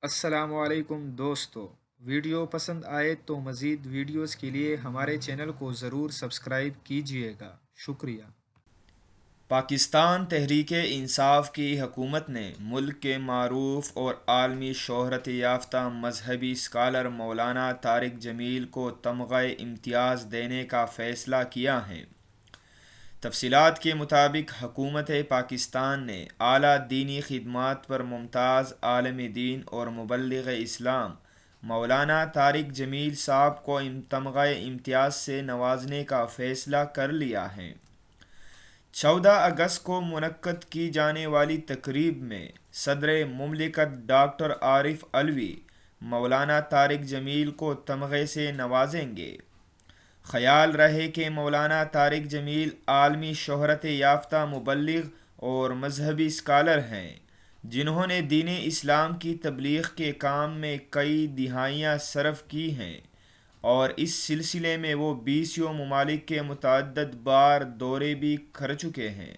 السلام علیکم دوستو، ویڈیو پسند آئے تو مزید ویڈیوز کے لیے ہمارے چینل کو ضرور سبسکرائب کیجیے گا، شکریہ۔ پاکستان تحریک انصاف کی حکومت نے ملک کے معروف اور عالمی شہرت یافتہ مذہبی اسکالر مولانا طارق جمیل کو تمغہ امتیاز دینے کا فیصلہ کیا ہے۔ تفصیلات کے مطابق حکومت پاکستان نے اعلیٰ دینی خدمات پر ممتاز عالم دین اور مبلغ اسلام مولانا طارق جمیل صاحب کو تمغہ امتیاز سے نوازنے کا فیصلہ کر لیا ہے۔ 14 اگست کو منعقد کی جانے والی تقریب میں صدر مملکت ڈاکٹر عارف علوی مولانا طارق جمیل کو تمغے سے نوازیں گے۔ خیال رہے کہ مولانا طارق جمیل عالمی شہرت یافتہ مبلغ اور مذہبی اسکالر ہیں، جنہوں نے دین اسلام کی تبلیغ کے کام میں کئی دہائیاں صرف کی ہیں اور اس سلسلے میں وہ 20 ممالک کے متعدد بار دورے بھی کر چکے ہیں۔